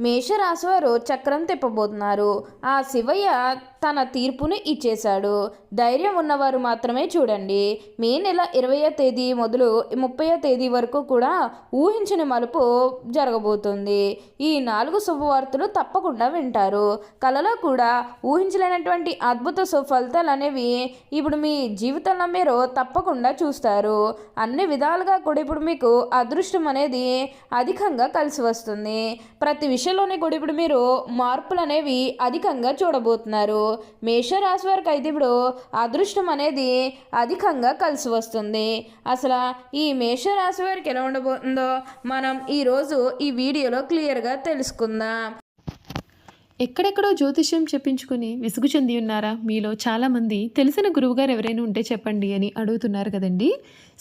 మేషరాశి వారు చక్రం తిప్పబోతున్నారు. ఆ శివయ్య తన తీర్పుని ఇచ్చేశాడు. ధైర్యం ఉన్నవారు మాత్రమే చూడండి. మే నెల 20వ తేదీ మొదలు 30వ తేదీ వరకు కూడా ఊహించని మలుపు జరగబోతుంది. ఈ 4 శుభవార్తలు తప్పకుండా వింటారు. కలలో కూడా ఊహించలేనటువంటి అద్భుత ఫలితాలు అనేవి ఇప్పుడు మీ జీవితంలో మీరు తప్పకుండా చూస్తారు. అన్ని విధాలుగా కూడా ఇప్పుడు మీకు అదృష్టం అనేది అధికంగా కలిసి వస్తుంది. ప్రతి విషయంలోనే కూడా ఇప్పుడు మీరు మార్పులు అనేవి అధికంగా చూడబోతున్నారు. మేషరాశి వారికి అయితే ఇప్పుడు అదృష్టం అనేది అధికంగా కలిసి వస్తుంది. అసలు ఈ మేషరాశి వారికి ఎలా ఉండబోతుందో మనం ఈరోజు ఈ వీడియోలో క్లియర్గా తెలుసుకుందాం. ఎక్కడెక్కడో జ్యోతిష్యం చెప్పించుకుని విసుగు చెంది ఉన్నారా? మీలో చాలామంది తెలిసిన గురువుగారు ఎవరైనా ఉంటే చెప్పండి అని అడుగుతున్నారు కదండి.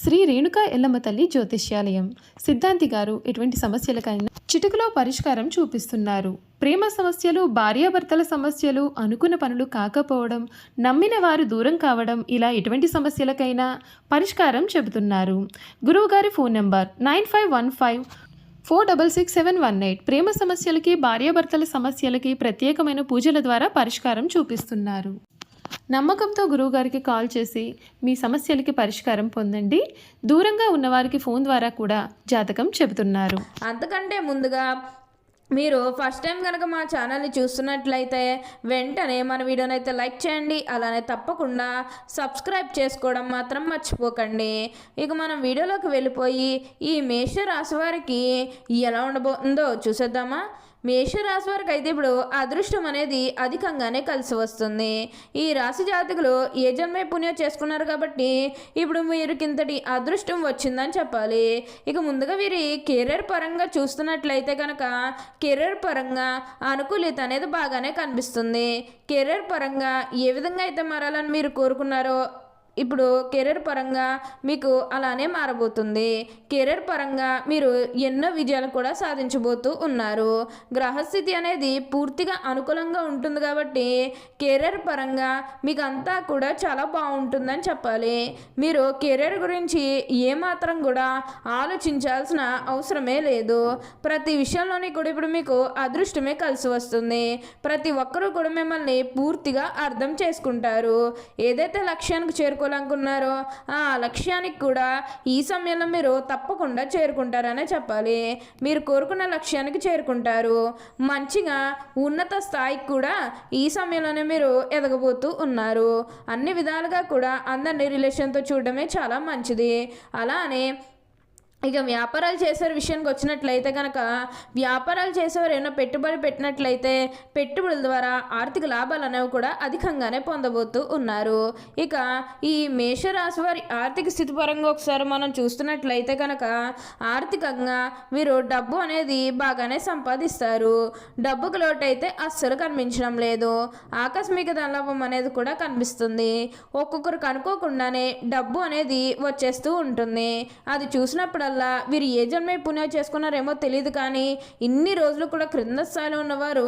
శ్రీ రేణుకా ఎల్లమ్మ తల్లి జ్యోతిష్యాలయం సిద్ధాంతి గారు ఎటువంటి సమస్యలకైనా చిటికలో పరిష్కారం చూపిస్తున్నారు. ప్రేమ సమస్యలు, భార్యాభర్తల సమస్యలు, అనుకున్న పనులు కాకపోవడం, నమ్మిన వారు దూరం కావడం, ఇలా ఎటువంటి సమస్యలకైనా పరిష్కారం చెబుతున్నారు. గురువుగారి ఫోన్ నెంబర్ 9515466718. ప్రేమ సమస్యలకి, భార్యాభర్తల సమస్యలకి ప్రత్యేకమైన పూజల ద్వారా పరిష్కారం చూపిస్తున్నారు. నమ్మకంతో గురువుగారికి కాల్ చేసి మీ సమస్యలకి పరిష్కారం పొందండి. దూరంగా ఉన్నవారికి ఫోన్ ద్వారా కూడా జాతకం చెబుతున్నారు. అంతకంటే ముందుగా మీరు ఫస్ట్ టైం కనుక మా ఛానల్ని చూస్తున్నట్లయితే వెంటనే మన వీడియోని అయితే లైక్ చేయండి. అలానే తప్పకుండా సబ్స్క్రైబ్ చేసుకోవడం మాత్రం మర్చిపోకండి. ఇక మనం వీడియోలోకి వెళ్ళిపోయి ఈ మేషరాశి వారికి ఎలా ఉండబోతుందో చూసేద్దామా. మేషరాశి వారికి అయితే ఇప్పుడు అదృష్టం అనేది అధికంగానే కలిసి వస్తుంది. ఈ రాశి జాతకులు ఏ జన్మే పుణ్యం చేసుకున్నారు కాబట్టి ఇప్పుడు వీరికి ఇంతటి అదృష్టం వచ్చిందని చెప్పాలి. ఇక ముందుగా వీరి కెరీర్ పరంగా చూస్తున్నట్లయితే కనుక కెరీర్ పరంగా అనుకూలిత అనేది బాగానే కనిపిస్తుంది. కెరీర్ పరంగా ఏ విధంగా అయితే మారాలని మీరు కోరుకున్నారో ఇప్పుడు కెరీర్ పరంగా మీకు అలానే మారబోతుంది. కెరీర్ పరంగా మీరు ఎన్నో విజయాలు కూడా సాధించబోతూ ఉన్నారు. గ్రహస్థితి అనేది పూర్తిగా అనుకూలంగా ఉంటుంది కాబట్టి కెరీర్ పరంగా మీకు అంతా కూడా చాలా బాగుంటుందని చెప్పాలి. మీరు కెరీర్ గురించి ఏమాత్రం కూడా ఆలోచించాల్సిన అవసరమే లేదు. ప్రతి విషయంలోని కూడా ఇప్పుడు మీకు అదృష్టమే కలిసి వస్తుంది. ప్రతి ఒక్కరూ కూడా మిమ్మల్ని పూర్తిగా అర్థం చేసుకుంటారు. ఏదైతే లక్ష్యానికి అనుకున్నారో ఆ లక్ష్యానికి కూడా ఈ సమయంలో మీరు తప్పకుండా చేరుకుంటారనే చెప్పాలి. మీరు కోరుకున్న లక్ష్యానికి చేరుకుంటారు. మంచిగా ఉన్నత స్థాయికి కూడా ఈ సమయంలోనే మీరు ఎదగబోతూ ఉన్నారు. అన్ని విధాలుగా కూడా అందరినీ రిలేషన్తో చూడడమే చాలా మంచిది. అలానే ఇక వ్యాపారాలు చేసే విషయానికి వచ్చినట్లయితే కనుక వ్యాపారాలు చేసేవారు ఏమైనా పెట్టుబడి పెట్టినట్లయితే పెట్టుబడుల ద్వారా ఆర్థిక లాభాలు అనేవి కూడా అధికంగానే పొందబోతూ ఉన్నారు. ఇక ఈ మేషరాశి వారి ఆర్థిక స్థితి పరంగా ఒకసారి మనం చూస్తున్నట్లయితే కనుక ఆర్థికంగా వీరు డబ్బు అనేది బాగానే సంపాదిస్తారు. డబ్బుకు లోటు అయితే అస్సలు కనిపించడం లేదు. ఆకస్మిక ధనలాభం అనేది కూడా కనిపిస్తుంది. ఒక్కొక్కరికి అనుకోకుండానే డబ్బు అనేది వచ్చేస్తూ ఉంటుంది. అది చూసినప్పుడు వీరు ఏ జన్మే పుణ్యం చేసుకున్నారేమో తెలియదు కానీ ఇన్ని రోజులు కూడా క్రింద స్థాయిలో ఉన్నవారు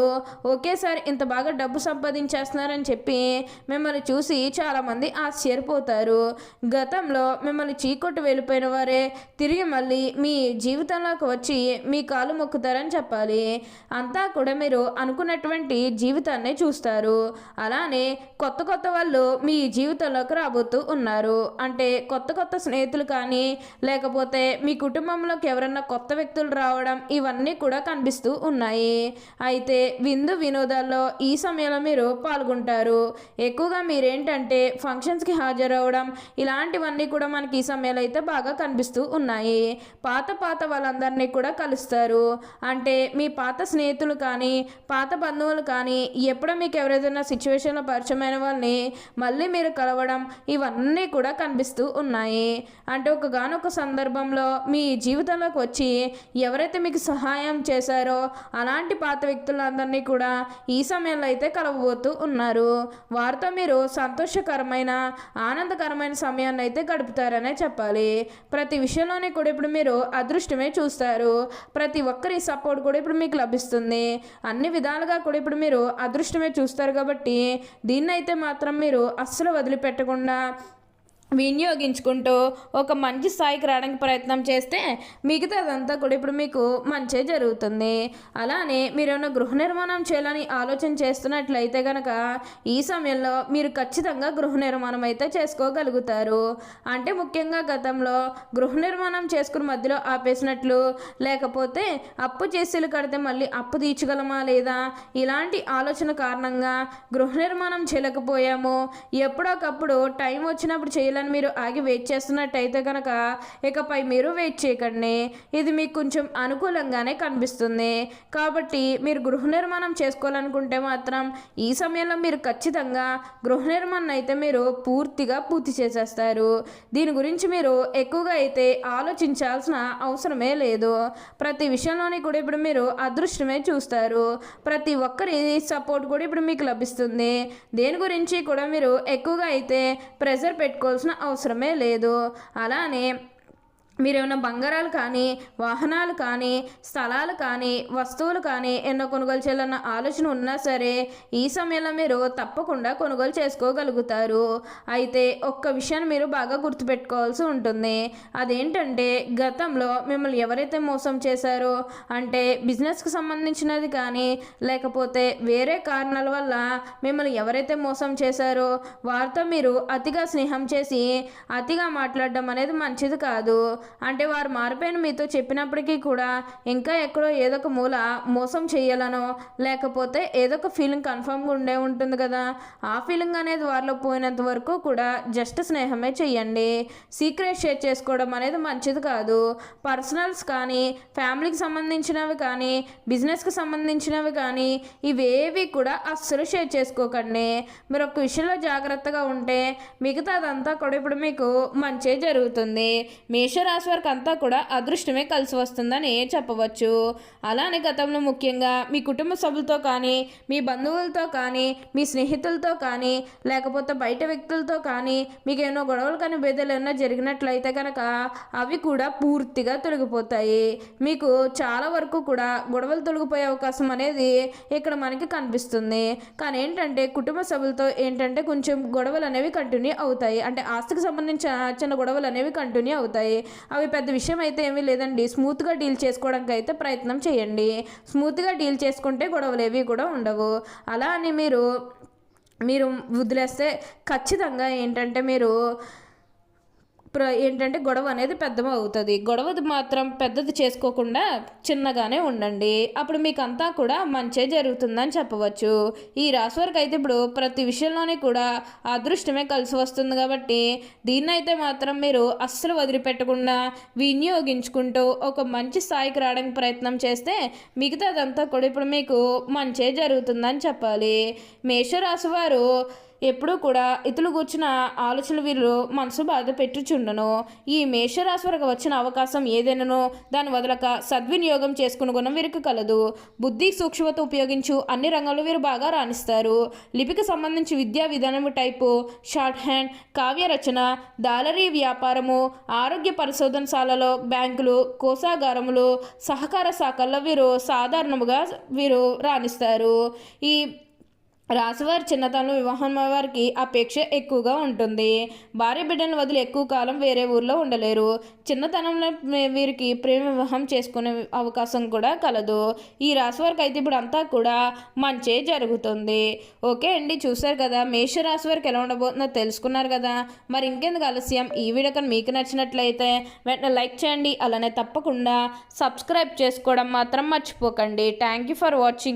ఒకేసారి ఇంత బాగా డబ్బు సంపాదించేస్తున్నారని చెప్పి మిమ్మల్ని చూసి చాలామంది ఆశ్చర్యపోతారు. గతంలో మిమ్మల్ని చీకొట్టు వెళ్ళిపోయిన వారే తిరిగి మళ్ళీ మీ జీవితంలోకి వచ్చి మీ కాలు మొక్కుతారని చెప్పాలి. అంతా కూడా మీరు అనుకున్నటువంటి జీవితాన్ని చూస్తారు. అలానే కొత్త కొత్త వాళ్ళు మీ జీవితంలోకి రాబోతూ ఉన్నారు. అంటే కొత్త కొత్త స్నేహితులు కానీ లేకపోతే మీ కుటుంబంలోకి ఎవరన్నా కొత్త వ్యక్తులు రావడం ఇవన్నీ కూడా కనిపిస్తూ ఉన్నాయి. అయితే విందు వినోదాల్లో ఈ సమయంలో మీరు పాల్గొంటారు. ఎక్కువగా మీరేంటంటే ఫంక్షన్స్కి హాజరవడం ఇలాంటివన్నీ కూడా మనకి ఈ సమయంలో అయితే బాగా కనిపిస్తూ ఉన్నాయి. పాత వాళ్ళందరినీ కూడా కలుస్తారు. అంటే మీ పాత స్నేహితులు కానీ పాత బంధువులు కానీ ఎప్పుడో మీకు ఎవరైనా సిచ్యువేషన్లో పరిచయమైన వాళ్ళని మళ్ళీ మీరు కలవడం ఇవన్నీ కూడా కనిపిస్తూ ఉన్నాయి. అంటే ఒకగానొక సందర్భంలో మీ జీవితంలోకి వచ్చి ఎవరైతే మీకు సహాయం చేశారో అలాంటి పాత వ్యక్తులందరినీ కూడా ఈ సమయంలో అయితే కలవబోతూ ఉన్నారు. వారితో మీరు సంతోషకరమైన ఆనందకరమైన సమయాన్ని అయితే గడుపుతారనే చెప్పాలి. ప్రతి విషయంలోనే కూడా ఇప్పుడు మీరు అదృష్టమే చూస్తారు. ప్రతి ఒక్కరి సపోర్ట్ కూడా ఇప్పుడు మీకు లభిస్తుంది. అన్ని విధాలుగా కూడా ఇప్పుడు మీరు అదృష్టమే చూస్తారు కాబట్టి దీన్నైతే మాత్రం మీరు అస్సలు వదిలిపెట్టకుండా వినియోగించుకుంటూ ఒక మంచి స్థాయికి రావడానికి ప్రయత్నం చేస్తే మిగతాదంతా కూడా ఇప్పుడు మీకు మంచే జరుగుతుంది. అలానే మీరు ఏమైనా గృహ నిర్మాణం చేయాలని ఆలోచన చేస్తున్నట్లయితే కనుక ఈ సమయంలో మీరు ఖచ్చితంగా గృహ నిర్మాణం అయితే చేసుకోగలుగుతారు. అంటే ముఖ్యంగా గతంలో గృహ నిర్మాణం చేసుకుని మధ్యలో ఆపేసినట్లు, లేకపోతే అప్పు చేసేలు కడితే మళ్ళీ అప్పు తీర్చగలమా లేదా, ఇలాంటి ఆలోచన కారణంగా గృహ నిర్మాణం చేయలేకపోయాము, ఎప్పుడొకప్పుడు టైం వచ్చినప్పుడు చేయాలని మీరు ఆగి వెయిట్ చేస్తున్నట్టయితే కనుక ఇకపై మీరు వెయిట్ చేయకండి. ఇది మీకు కొంచెం అనుకూలంగానే కనిపిస్తుంది. కాబట్టి మీరు గృహ నిర్మాణం చేసుకోవాలనుకుంటే మాత్రం ఈ సమయంలో మీరు ఖచ్చితంగా గృహ నిర్మాణం అయితే మీరు పూర్తిగా పూర్తి చేసేస్తారు. దీని గురించి మీరు ఎక్కువగా అయితే ఆలోచించాల్సిన అవసరమే లేదు. ప్రతి విషయంలోని కూడా ఇప్పుడు మీరు అదృష్టమే చూస్తారు. ప్రతి ఒక్కరి సపోర్ట్ కూడా ఇప్పుడు మీకు లభిస్తుంది. దేని గురించి కూడా మీరు ఎక్కువగా అయితే ప్రెజర్ పెట్టుకోవాల్సిన అవసరమే లేదు. అలానే మీరు ఏమైనా బంగారాలు కానీ, వాహనాలు కానీ, స్థలాలు కానీ, వస్తువులు కానీ ఎన్నో కొనుగోలు చేయాలన్న ఆలోచన ఉన్నా సరే ఈ సమయంలో మీరు తప్పకుండా కొనుగోలు చేసుకోగలుగుతారు. అయితే ఒక్క విషయాన్ని మీరు బాగా గుర్తుపెట్టుకోవాల్సి ఉంటుంది. అదేంటంటే గతంలో మిమ్మల్ని ఎవరైతే మోసం చేశారో, అంటే బిజినెస్కి సంబంధించినది కానీ లేకపోతే వేరే కారణాల వల్ల మిమ్మల్ని ఎవరైతే మోసం చేశారో వారితో మీరు అతిగా స్నేహం చేసి అతిగా మాట్లాడడం అనేది మంచిది కాదు. అంటే వారు మారిపోయిన మీతో చెప్పినప్పటికీ కూడా ఇంకా ఎక్కడో ఏదో ఒక మూల మోసం చేయాలనో, లేకపోతే ఏదో ఒక ఫీలింగ్ కన్ఫర్మ్గా ఉండే ఉంటుంది కదా, ఆ ఫీలింగ్ అనేది వారిలో పోయినంత వరకు కూడా జస్ట్ స్నేహమే చెయ్యండి. సీక్రెట్ షేర్ చేసుకోవడం అనేది మంచిది కాదు. పర్సనల్స్ కానీ, ఫ్యామిలీకి సంబంధించినవి కానీ, బిజినెస్కి సంబంధించినవి కానీ ఇవేవి కూడా అస్సలు షేర్ చేసుకోకండి. మీరు ఒక విషయంలో జాగ్రత్తగా ఉంటే మిగతాదంతా కూడా ఇప్పుడు మీకు మంచే జరుగుతుంది. మేషరాశి వారికి అంతా కూడా అదృష్టమే కలిసి వస్తుందని చెప్పవచ్చు. అలానే గతంలో ముఖ్యంగా మీ కుటుంబ సభ్యులతో కానీ, మీ బంధువులతో కానీ, మీ స్నేహితులతో కానీ, లేకపోతే బయట వ్యక్తులతో కానీ మీకు ఏమైనా గొడవలు కానీ భేదాలు ఏమైనా జరిగినట్లయితే కనుక అవి కూడా పూర్తిగా తొలగిపోతాయి. మీకు చాలా వరకు కూడా గొడవలు తొలగిపోయే అవకాశం అనేది ఇక్కడ మనకి కనిపిస్తుంది. కానీ ఏంటంటే కుటుంబ సభ్యులతో ఏంటంటే కొంచెం గొడవలు అనేవి కంటిన్యూ అవుతాయి. అంటే ఆస్తికి సంబంధించిన చిన్న గొడవలు అనేవి కంటిన్యూ అవుతాయి. అవి పెద్ద విషయం అయితే ఏమీ లేదండి. స్మూత్గా డీల్ చేసుకోవడానికి అయితే ప్రయత్నం చేయండి. స్మూత్గా డీల్ చేసుకుంటే గొడవలు ఏవి కూడా ఉండవు. అలా అని మీరు వదిలేస్తే ఖచ్చితంగా ఏంటంటే మీరు ఏంటంటే గొడవ అనేది పెద్దగా అవుతుంది. గొడవది మాత్రం పెద్దది చేసుకోకుండా చిన్నగానే ఉండండి. అప్పుడు మీకు అంతా కూడా మంచే జరుగుతుందని చెప్పవచ్చు. ఈ రాశి వారికి అయితే ఇప్పుడు ప్రతి విషయంలోనే కూడా అదృష్టమే కలిసి వస్తుంది. కాబట్టి దీన్నైతే మాత్రం మీరు అస్సలు వదిలిపెట్టకుండా వినియోగించుకుంటూ ఒక మంచి స్థాయికి రావడానికి ప్రయత్నం చేస్తే మిగతాదంతా కూడా ఇప్పుడు మీకు మంచే జరుగుతుందని చెప్పాలి. మేషరాశి వారు ఎప్పుడూ కూడా ఇతరులు కూర్చున్న ఆలోచనలు వీళ్ళు మనసు బాధ పెట్టుచుండను. ఈ మేషరాశి వరకు వచ్చిన అవకాశం ఏదైనానో దాన్ని వదలక సద్వినియోగం చేసుకుని గుణం వీరికి కలదు. బుద్ధి సూక్ష్మత ఉపయోగించు అన్ని రంగాల్లో వీరు బాగా రాణిస్తారు. లిపికి సంబంధించి విద్యా విధానం టైపు, షార్ట్ హ్యాండ్, కావ్య రచన, దాలరీ వ్యాపారము, ఆరోగ్య పరిశోధనశాలలో, బ్యాంకులు, కోశాగారములు, సహకార శాఖల్లో సాధారణముగా వీరు రాణిస్తారు. ఈ రాశివారి చిన్నతనంలో వివాహం వారికి అపేక్ష ఎక్కువగా ఉంటుంది. భార్య బిడ్డను వదిలి ఎక్కువ కాలం వేరే ఊర్లో ఉండలేరు. చిన్నతనంలో వీరికి ప్రేమ వివాహం చేసుకునే అవకాశం కూడా కలదు. ఈ రాశి వారికి అయితే ఇప్పుడు అంతా కూడా మంచే జరుగుతుంది. ఓకే అండి, చూసారు కదా మేషరాశి వారికి ఎలా ఉండబోతుందో తెలుసుకున్నారు కదా. మరి ఇంకెందుకు ఆలస్యం, ఈ వీడియో కానీ మీకు నచ్చినట్లయితే వెంటనే లైక్ చేయండి. అలానే తప్పకుండా సబ్స్క్రైబ్ చేసుకోవడం మాత్రం మర్చిపోకండి. Thank you for watching.